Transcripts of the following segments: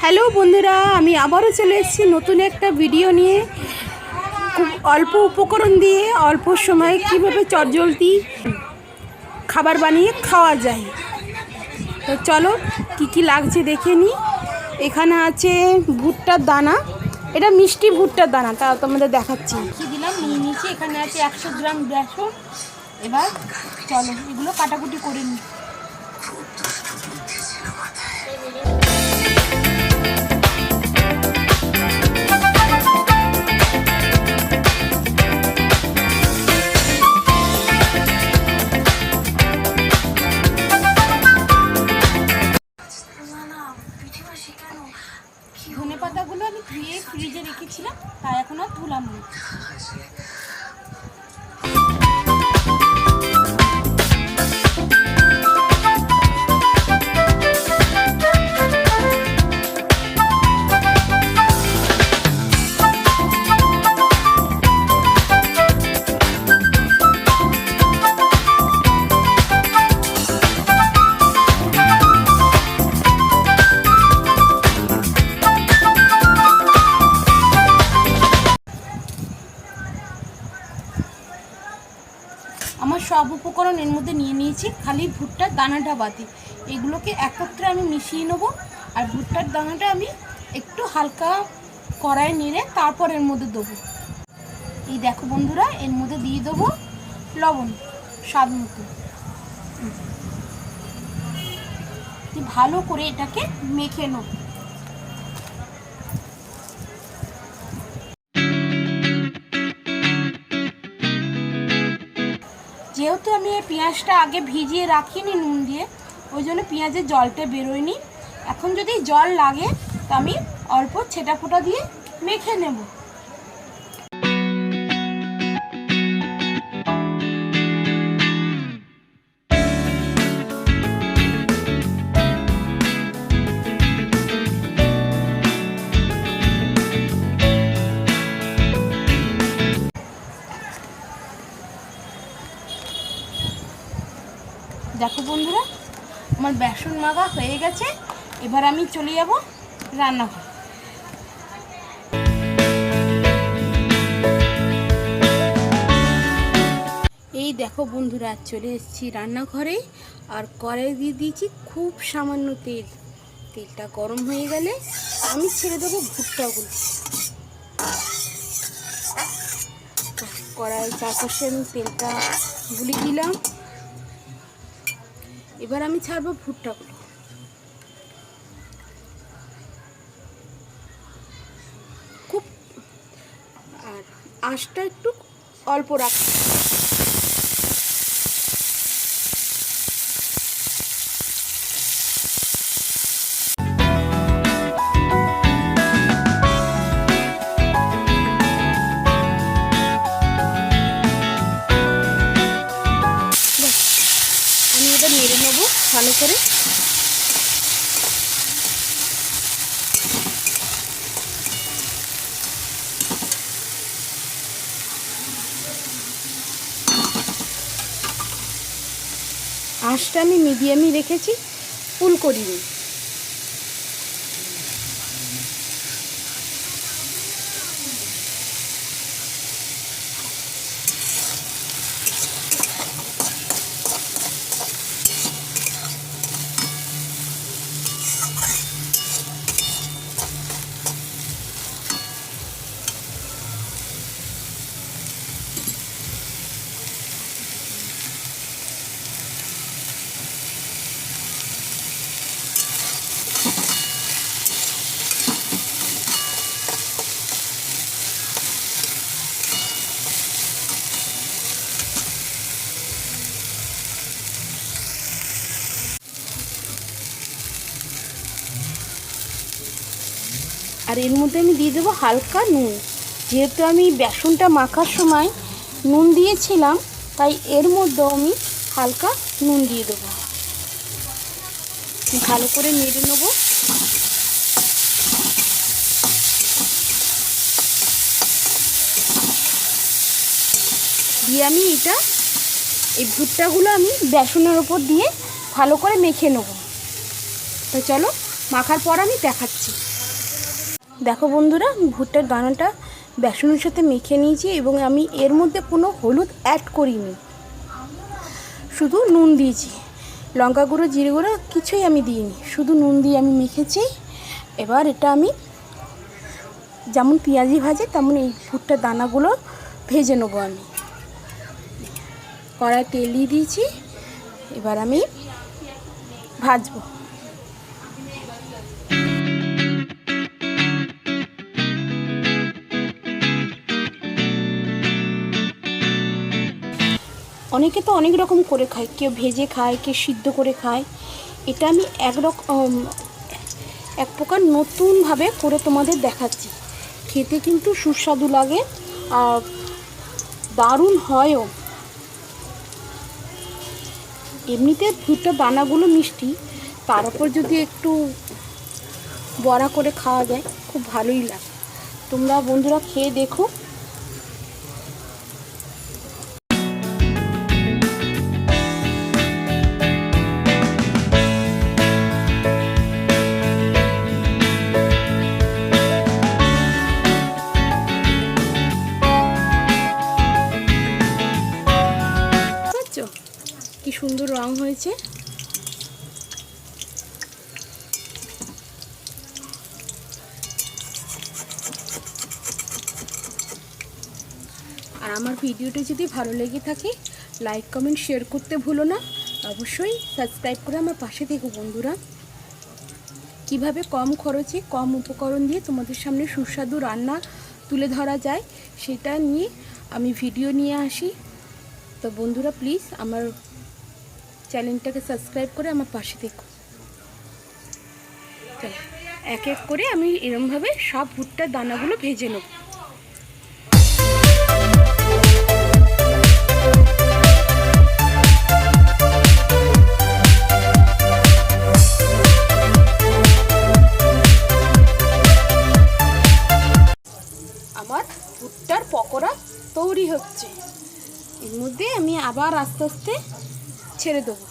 Hello বন্ধুরা, আমি আবারও চলে এসেছি নতুন একটা ভিডিও নিয়ে। খুব অল্প উপকরণ দিয়ে অল্প সময়ে কীভাবে চটজলদি খাবার বানিয়ে খাওয়া যায়। তো চলো কি কি লাগছে দেখে নিই। এখানে আছে ভুট্টার দানা, এটা মিষ্টি ভুট্টার দানা, তা তোমাদের দেখাচ্ছি। কি দিলাম নিয়ে নিয়েছি, এখানে আছে 100 গ্রাম বেসন। এবার চলো এগুলো কাটাকুটি করে নিই। ধনে পাতাগুলো আমি ধুয়ে ফ্রিজে রেখেছিলাম, তাই এখন আর ধুলাম না। আমার সব উপকরণ এর মধ্যে নিয়ে নিয়েছি, খালি ভুট্টার দানাটা বাদে। এগুলোকে একত্রে আমি মিশিয়ে নেবো। আর ভুট্টার দানাটা আমি একটু হালকা কড়াইয়ে নেড়ে তারপর এর মধ্যে দেবো। এই দেখো বন্ধুরা, এর মধ্যে দিয়ে দেবো লবণ স্বাদ মতো। ভালো করে এটাকে মেখে নেব। যেহেতু আমি এই পেঁয়াজটা আগে ভিজিয়ে রাখিনি নুন দিয়ে, ওই জন্য পেঁয়াজের জলটা বেরোয়নি। এখন যদি জল লাগে তো আমি অল্প ছেটা ফোঁটা দিয়ে মেখে নেব। দেখো বন্ধুরা, আমার বেসন মাখা হয়ে গেছে। এবার আমি চলে যাব রান্নাঘরে। এই দেখো বন্ধুরা, চলে এসেছি রান্নাঘরে। আর কড়াই দিয়ে দিয়েছি খুব সামান্য তেল। তেলটা গরম হয়ে গেলে আমি ছেড়ে দেবো ভুট্টাগুলো। কড়াইয়ের চারপাশে আমি তেলটা গুলি দিলাম। এবার আমি ছাড়বো ভুট্টাগুলো। খুব আর আঁচটা একটু অল্প রাখতে। আমি এবার নেড়ে নেবো ভালো করে। আঁচটা আমি মিডিয়ামই রেখেছি, ফুল করিনি। আর এর মধ্যে আমি দিয়ে দেবো হালকা নুন। যেহেতু আমি বেসনটা মাখার সময় নুন দিয়েছিলাম, তাই এর মধ্যেও আমি হালকা নুন দিয়ে দেবো। ভালো করে নেড়ে নেবো। দিয়ে আমি এই ভুট্টাগুলো আমি বেসনের ওপর দিয়ে ভালো করে মেখে নেব। তো চলো মাখার পর আমি দেখাচ্ছি। দেখো বন্ধুরা, ভুট্টার দানাটা বেসনের সাথে মেখে নিয়েছি এবং আমি এর মধ্যে কোনো হলুদ অ্যাড করিনি, শুধু নুন দিয়েছি। লঙ্কা গুঁড়ো, জিরে গুঁড়ো কিছুই আমি দিইনি, শুধু নুন দিয়ে আমি মেখেছি। এবার এটা আমি যেমন পেঁয়াজি ভাজে তেমন এই ভুট্টার দানাগুলো ভেজে নেবো। আমি কড়াই তেল দিয়ে দিয়েছি, এবার আমি ভাজবো। অনেকে তো অনেক রকম করে খায়, কেউ ভেজে খায়, কেউ সিদ্ধ করে খায়। এটা আমি এক প্রকার নতুনভাবে করে তোমাদের দেখাচ্ছি। খেতে কিন্তু সুস্বাদু লাগে আর দারুণ হয়ও। এমনিতে ভুট্টার দানাগুলো মিষ্টি, তার উপর যদি একটু বড়া করে খাওয়া যায় খুব ভালোই লাগে। তোমরা বন্ধুরা খেয়ে দেখো। কি সুন্দর রং হয়েছে। আর আমার ভিডিওটা যদি ভালো লেগে থাকে লাইক কমেন্ট শেয়ার করতে ভুলো না। অবশ্যই সাবস্ক্রাইব করে আমার পাশে থেকো বন্ধুরা। কিভাবে কম খরচে কম উপকরণ দিয়ে তোমাদের সামনে সুস্বাদু রান্না তুলে ধরা যায় সেটা নিয়ে আমি ভিডিও নিয়ে আসি। তো বন্ধুরা প্লিজ আমার চ্যানেলটাকে সাবস্ক্রাইব করে আমার পাশে থেকো। এক এক করে আমি এরকমভাবে সব ভুট্টার দানাগুলো ভেজে নেব। আমার ভুট্টার পকোড়া তৈরি হচ্ছে। এর মধ্যে আমি আবার আস্তে আস্তে ছেড়ে দেবো।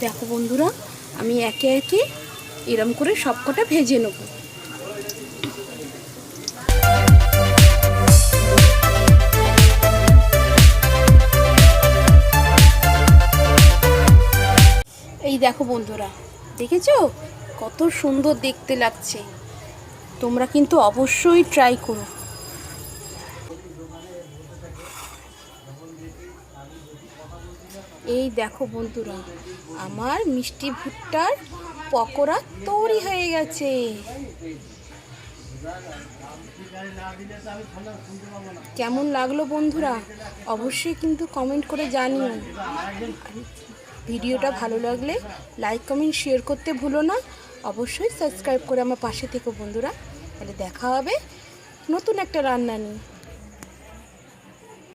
দেখো বন্ধুরা, আমি একে একে এরম করে সবকটা ভেজে নেব। এই দেখো বন্ধুরা, দেখেছো কত সুন্দর দেখতে লাগছে। তোমরা কিন্তু অবশ্যই ট্রাই করো। এই দেখো বন্ধুরা, আমার মিষ্টি ভুট্টার পকোড়া তৈরি হয়ে গেছে। কেমন লাগলো বন্ধুরা অবশ্যই কিন্তু কমেন্ট করে জানিও। ভিডিওটা ভালো লাগলে লাইক কমেন্ট শেয়ার করতে ভুলো না। অবশ্যই সাবস্ক্রাইব করে আমার পাশে থেকো বন্ধুরা। তাহলে দেখা হবে নতুন একটা রান্না নিয়ে।